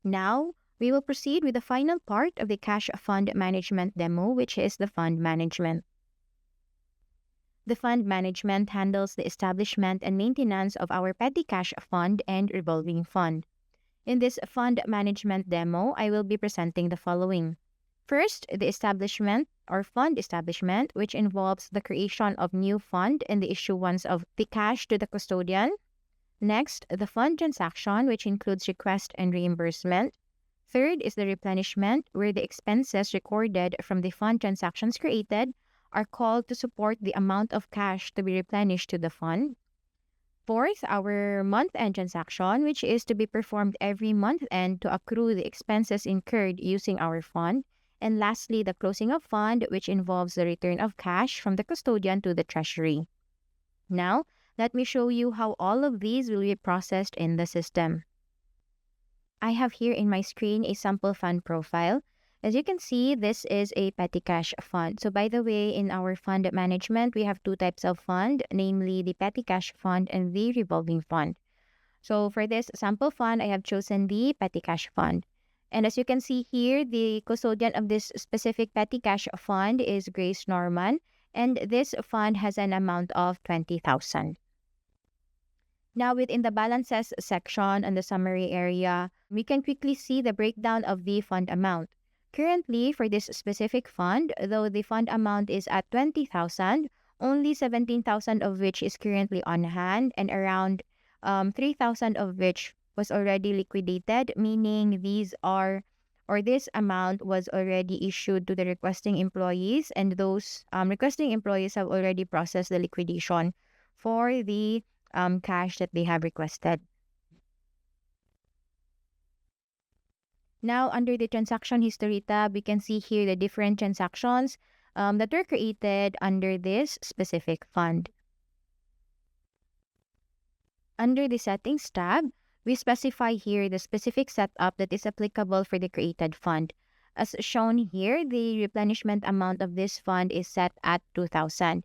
Now, we will proceed with the final part of the cash fund management demo, which is the fund management. The fund management handles the establishment and maintenance of our petty cash fund and revolving fund. In this fund management demo, I will be presenting the following. First, the establishment or fund establishment, which involves the creation of new fund and the issuance of the cash to the custodian. Next, the fund transaction, which includes request and reimbursement. Third is the replenishment, where the expenses recorded from the fund transactions created are called to support the amount of cash to be replenished to the fund. Fourth, our month-end transaction, which is to be performed every month-end to accrue the expenses incurred using our fund. And lastly, the closing of fund, which involves the return of cash from the custodian to the treasury. Now, let me show you how all of these will be processed in the system. I have here in my screen a sample fund profile. As you can see, this is a petty cash fund. So by the way, in our fund management, we have two types of fund, namely the petty cash fund and the revolving fund. So for this sample fund, I have chosen the petty cash fund. And as you can see here, the custodian of this specific petty cash fund is Grace Norman, and this fund has an amount of 20,000. Now, within the balances section and the summary area, we can quickly see the breakdown of the fund amount. Currently, for this specific fund, though the fund amount is at 20,000, only 17,000 of which is currently on hand and around 3,000 of which was already liquidated, meaning this amount was already issued to the requesting employees, and those requesting employees have already processed the liquidation for the cash that they have requested. Now, under the transaction history tab, we can see here the different transactions that were created under this specific fund. Under the settings tab, we specify here the specific setup that is applicable for the created fund. As shown here, the replenishment amount of this fund is set at 2,000.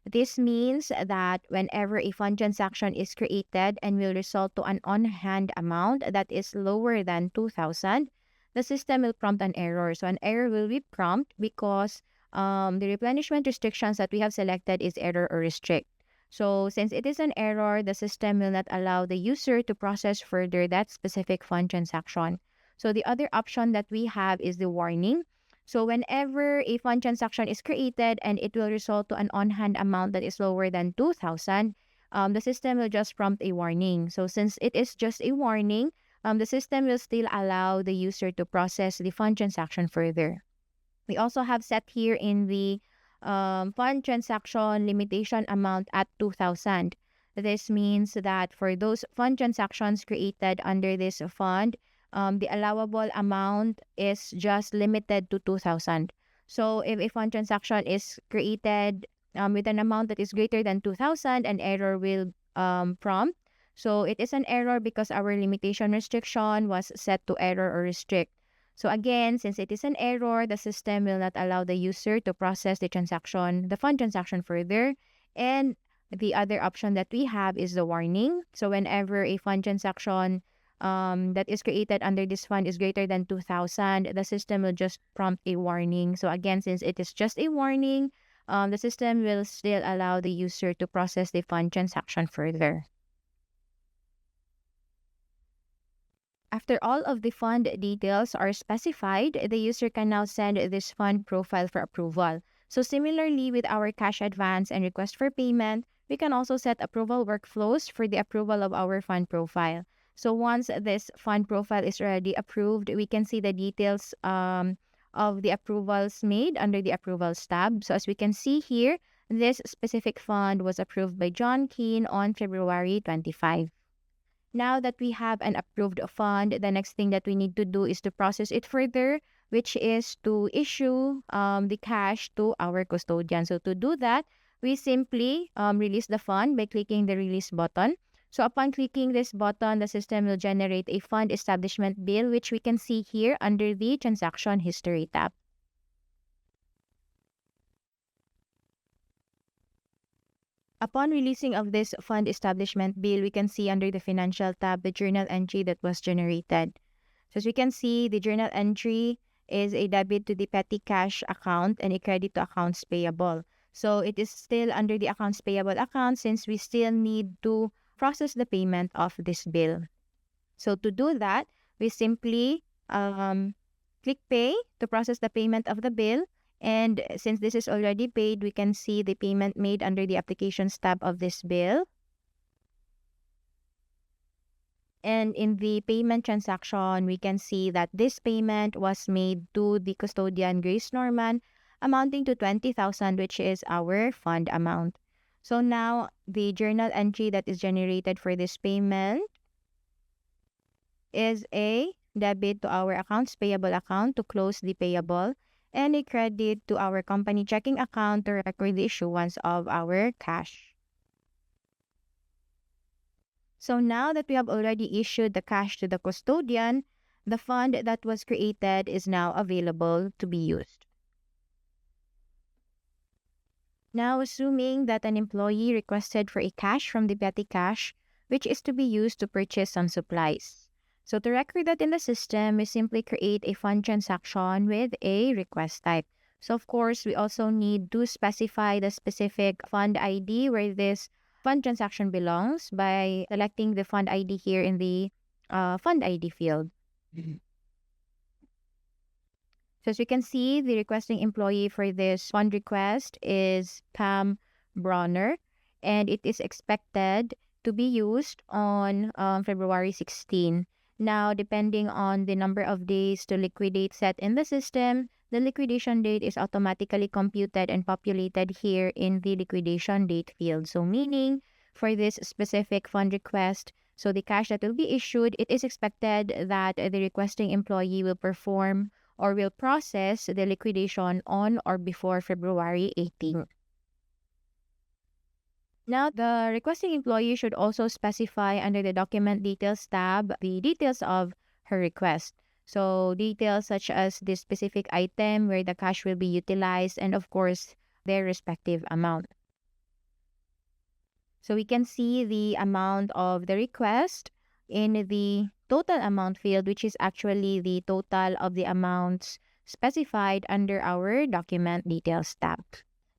This means that whenever a fund transaction is created and will result to an on-hand amount that is lower than 2,000, the system will prompt an error. So an error will be prompted because the replenishment restrictions that we have selected is error or restrict. So since it is an error, the system will not allow the user to process further that specific fund transaction. So the other option that we have is the warning. So whenever a fund transaction is created and it will result to an on-hand amount that is lower than 2,000, the system will just prompt a warning. So since it is just a warning, the system will still allow the user to process the fund transaction further. We also have set here in the fund transaction limitation amount at 2,000. This means that for those fund transactions created under this fund, the allowable amount is just limited to 2,000. So if a fund transaction is created with an amount that is greater than 2,000, an error will prompt. So it is an error because our limitation restriction was set to error or restrict. So again, since it is an error, the system will not allow the user to process the fund transaction further. And the other option that we have is the warning. So whenever a fund transaction that is created under this fund is greater than 2,000, the system will just prompt a warning. So again, since it is just a warning, the system will still allow the user to process the fund transaction further. After all of the fund details are specified, the user can now send this fund profile for approval. So similarly with our cash advance and request for payment, we can also set approval workflows for the approval of our fund profile. So once this fund profile is already approved, we can see the details of the approvals made under the approvals tab. So as we can see here, this specific fund was approved by John Keane on February 25. Now that we have an approved fund, the next thing that we need to do is to process it further, which is to issue the cash to our custodian. So to do that, we simply release the fund by clicking the release button. So upon clicking this button, the system will generate a fund establishment bill, which we can see here under the transaction history tab. Upon releasing of this fund establishment bill, we can see under the financial tab the journal entry that was generated. So as you can see, the journal entry is a debit to the petty cash account and a credit to accounts payable. So it is still under the accounts payable account since we still need to process the payment of this bill. So to do that, we simply click pay to process the payment of the bill. And since this is already paid, we can see the payment made under the applications tab of this bill. And in the payment transaction, we can see that this payment was made to the custodian Grace Norman, amounting to 20,000, which is our fund amount. So now the journal entry that is generated for this payment is a debit to our accounts payable account to close the payable and a credit to our company checking account to record the issuance of our cash. So now that we have already issued the cash to the custodian, the fund that was created is now available to be used. Now, assuming that an employee requested for a cash from the petty cash, which is to be used to purchase some supplies. So to record that in the system, we simply create a fund transaction with a request type. So of course, we also need to specify the specific fund ID where this fund transaction belongs by selecting the fund ID here in the fund ID field. So as you can see, the requesting employee for this fund request is Pam Bronner, and it is expected to be used on February 16. Now, depending on the number of days to liquidate set in the system, the liquidation date is automatically computed and populated here in the liquidation date field. So meaning, for this specific fund request, so the cash that will be issued, it is expected that the requesting employee will perform or will process the liquidation on or before February 18. Now, the requesting employee should also specify under the Document Details tab the details of her request. So, details such as the specific item where the cash will be utilized and, of course, their respective amount. So, we can see the amount of the request in the total amount field, which is actually the total of the amounts specified under our Document Details tab.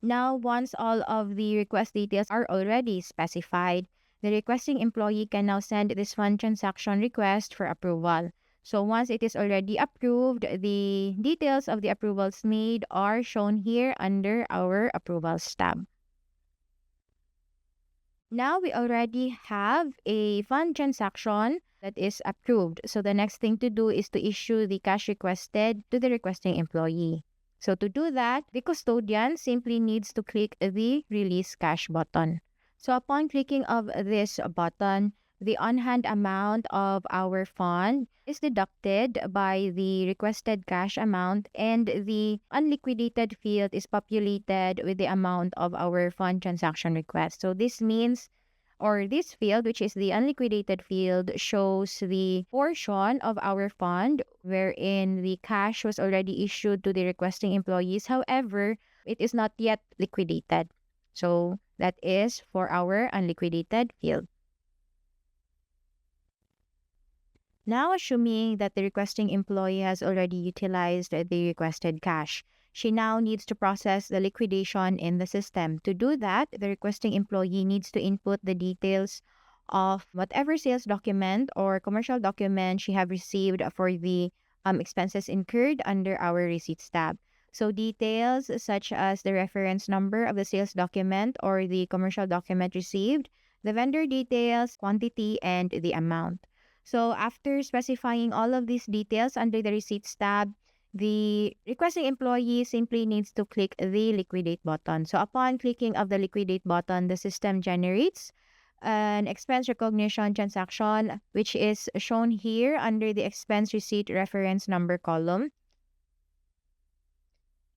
Now, once all of the request details are already specified, the requesting employee can now send this fund transaction request for approval. So once it is already approved, the details of the approvals made are shown here under our Approvals tab. Now we already have a fund transaction that is approved. So the next thing to do is to issue the cash requested to the requesting employee. So to do that, the custodian simply needs to click the Release Cash button. So upon clicking of this button, the on-hand amount of our fund is deducted by the requested cash amount and the unliquidated field is populated with the amount of our fund transaction request. So this means, or this field, which is the unliquidated field, shows the portion of our fund wherein the cash was already issued to the requesting employees. However, it is not yet liquidated. So that is for our unliquidated field. Now, assuming that the requesting employee has already utilized the requested cash, she now needs to process the liquidation in the system. To do that, the requesting employee needs to input the details of whatever sales document or commercial document she have received for the expenses incurred under our Receipts tab. So details such as the reference number of the sales document or the commercial document received, the vendor details, quantity, and the amount. So after specifying all of these details under the Receipts tab, the requesting employee simply needs to click the Liquidate button. So upon clicking of the Liquidate button, the system generates an expense recognition transaction, which is shown here under the expense receipt reference number column.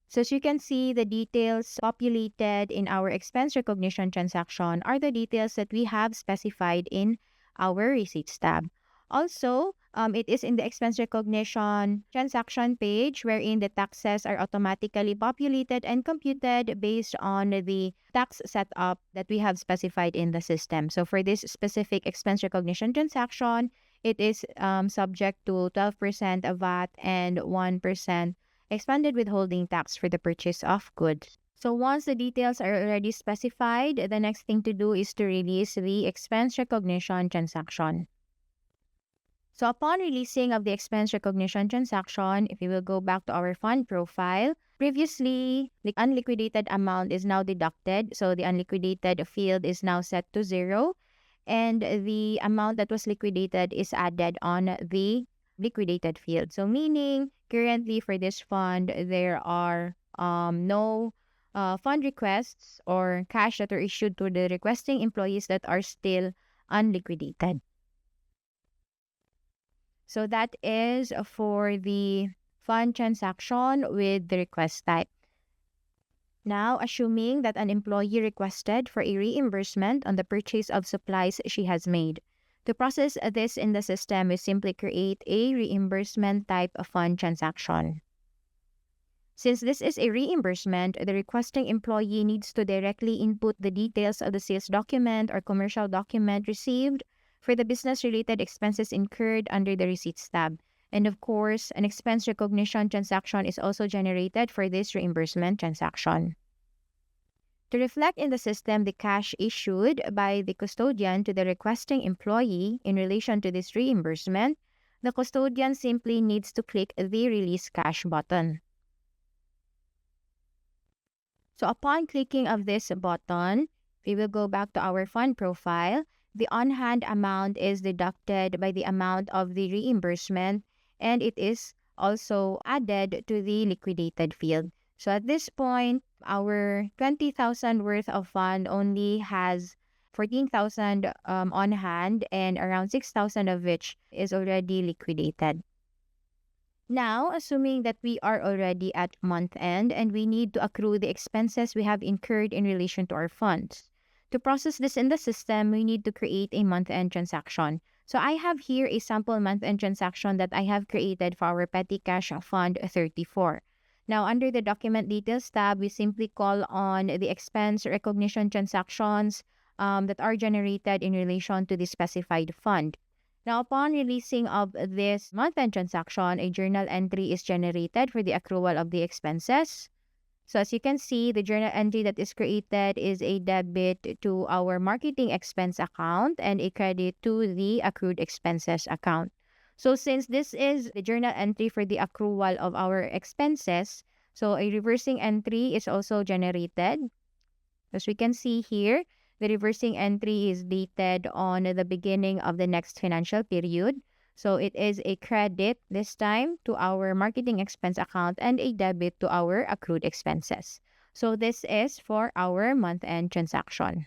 So as you can see, the details populated in our expense recognition transaction are the details that we have specified in our Receipts tab. Also, it is in the expense recognition transaction page wherein the taxes are automatically populated and computed based on the tax setup that we have specified in the system. So for this specific expense recognition transaction, it is subject to 12% of VAT and 1% expanded withholding tax for the purchase of goods. So once the details are already specified, the next thing to do is to release the expense recognition transaction. So upon releasing of the expense recognition transaction, if we will go back to our fund profile, previously the unliquidated amount is now deducted. So the unliquidated field is now set to 0, and the amount that was liquidated is added on the liquidated field. So meaning currently for this fund, there are no fund requests or cash that are issued to the requesting employees that are still unliquidated. So that is for the fund transaction with the request type. Now, assuming that an employee requested for a reimbursement on the purchase of supplies she has made. To process this in the system, we simply create a reimbursement type of fund transaction. Since this is a reimbursement, the requesting employee needs to directly input the details of the sales document or commercial document received for the business-related expenses incurred under the Receipts tab. And of course, an expense recognition transaction is also generated for this reimbursement transaction. To reflect in the system the cash issued by the custodian to the requesting employee in relation to this reimbursement, the custodian simply needs to click the Release Cash button. So upon clicking of this button, we will go back to our fund profile. The on-hand amount is deducted by the amount of the reimbursement, and it is also added to the liquidated field. So at this point, our 20,000 worth of fund only has 14,000 on hand, and around 6,000 of which is already liquidated. Now, assuming that we are already at month end and we need to accrue the expenses we have incurred in relation to our funds. To process this in the system, we need to create a month-end transaction. So I have here a sample month-end transaction that I have created for our Petty Cash Fund 34. Now, under the Document Details tab, we simply call on the expense recognition transactions that are generated in relation to the specified fund. Now, upon releasing of this month-end transaction, a journal entry is generated for the accrual of the expenses. So as you can see, the journal entry that is created is a debit to our marketing expense account and a credit to the accrued expenses account. So since this is the journal entry for the accrual of our expenses, so a reversing entry is also generated. As we can see here, the reversing entry is dated on the beginning of the next financial period. So it is a credit this time to our marketing expense account and a debit to our accrued expenses. So this is for our month-end transaction.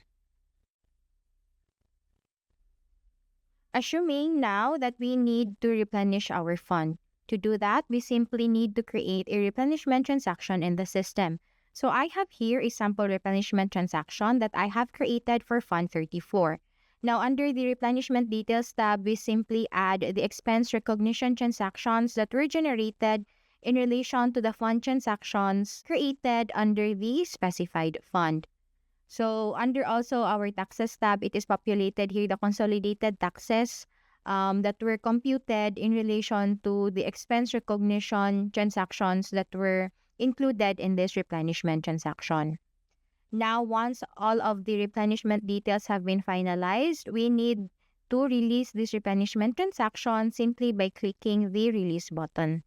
Assuming now that we need to replenish our fund. To do that, we simply need to create a replenishment transaction in the system. So I have here a sample replenishment transaction that I have created for Fund 34. Now, under the Replenishment Details tab, we simply add the expense recognition transactions that were generated in relation to the fund transactions created under the specified fund. So, under also our Taxes tab, it is populated here the consolidated taxes that were computed in relation to the expense recognition transactions that were included in this replenishment transaction. Now, once all of the replenishment details have been finalized, we need to release this replenishment transaction simply by clicking the Release button.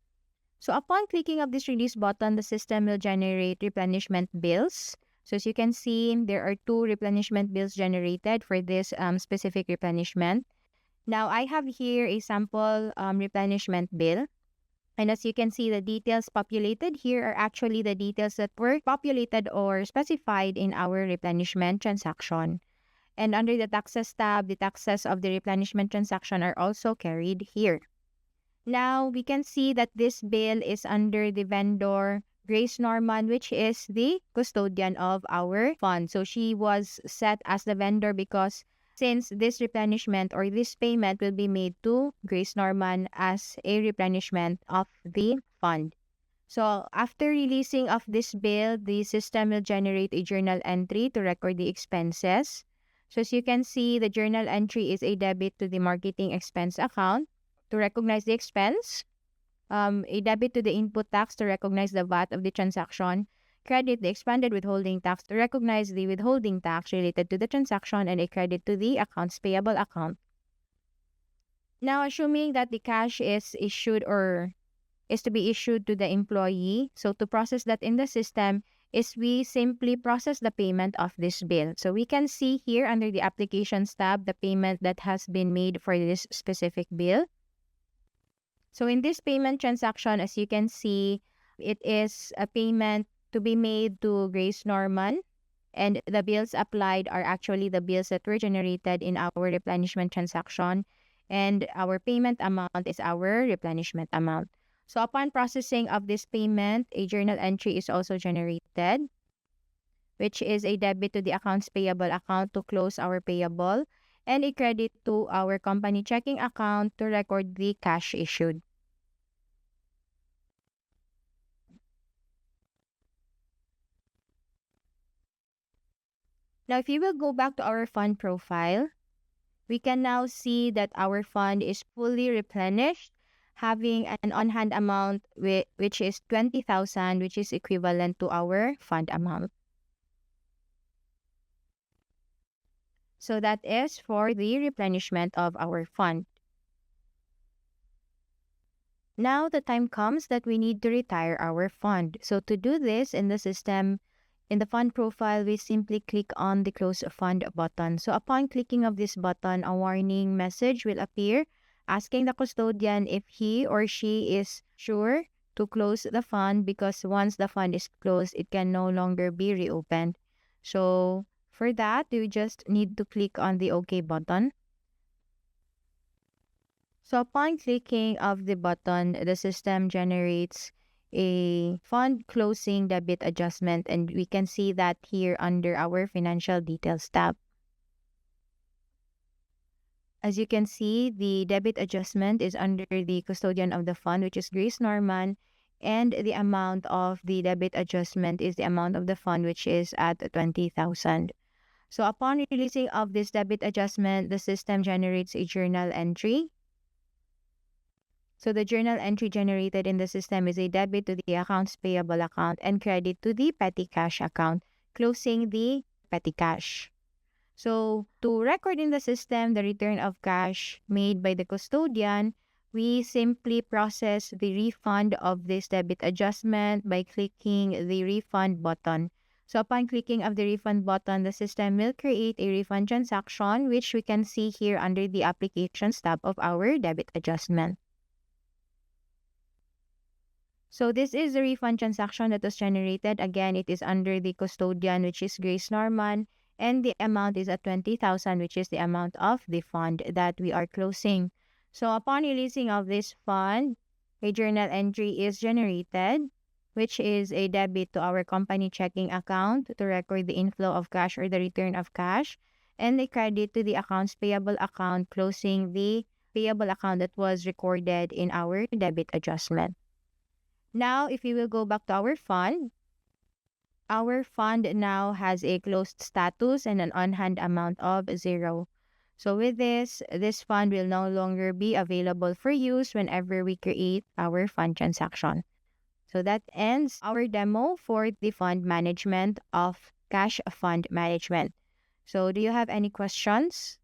So upon clicking of this Release button, the system will generate replenishment bills. So as you can see, there are 2 replenishment bills generated for this specific replenishment. Now, I have here a sample replenishment bill. And as you can see, the details populated here are actually the details that were populated or specified in our replenishment transaction. And under the Taxes tab, the taxes of the replenishment transaction are also carried here. Now, we can see that this bill is under the vendor Grace Norman, which is the custodian of our fund. So she was set as the vendor because since this replenishment or this payment will be made to Grace Norman as a replenishment of the fund. So after releasing of this bill, the system will generate a journal entry to record the expenses. So as you can see, the journal entry is a debit to the marketing expense account to recognize the expense, a debit to the input tax to recognize the VAT of the transaction, credit the expanded withholding tax to recognize the withholding tax related to the transaction, and a credit to the accounts payable account. Now, assuming that the cash is issued or is to be issued to the employee, so to process that in the system is we simply process the payment of this bill. So we can see here under the applications tab the payment that has been made for this specific bill. So in this payment transaction, as you can see, it is a payment to be made to Grace Norman, and the bills applied are actually the bills that were generated in our replenishment transaction, and our payment amount is our replenishment amount. So upon processing of this payment, a journal entry is also generated, which is a debit to the accounts payable account to close our payable, and a credit to our company checking account to record the cash issued. Now, if you will go back to our fund profile, we can now see that our fund is fully replenished, having an on-hand amount which is 20,000, which is equivalent to our fund amount. So that is for the replenishment of our fund. Now the time comes that we need to retire our fund. So to do this in the system, in the fund profile, we simply click on the close fund button. So upon clicking of this button, a warning message will appear asking the custodian if he or she is sure to close the fund, because once the fund is closed, it can no longer be reopened. So for that, you just need to click on the OK button. So upon clicking of the button, the system generates a fund closing debit adjustment, and we can see that here under our financial details tab. As you can see, the debit adjustment is under the custodian of the fund, which is Grace Norman, and the amount of the debit adjustment is the amount of the fund, which is at 20,000. So upon releasing of this debit adjustment, the system generates a journal entry. So the journal entry generated in the system is a debit to the accounts payable account and credit to the petty cash account, closing the petty cash. So to record in the system the return of cash made by the custodian, we simply process the refund of this debit adjustment by clicking the refund button. So upon clicking of the refund button, the system will create a refund transaction, which we can see here under the applications tab of our debit adjustment. So this is the refund transaction that was generated. Again, it is under the custodian, which is Grace Norman, and the amount is at 20,000, which is the amount of the fund that we are closing. So upon releasing of this fund, a journal entry is generated, which is a debit to our company checking account to record the inflow of cash or the return of cash, and a credit to the accounts payable account, closing the payable account that was recorded in our debit adjustment. Now, if we will go back to our fund now has a closed status and an on-hand amount of 0. So with this fund will no longer be available for use whenever we create our fund transaction. So that ends our demo for the fund management of cash fund management. So do you have any questions?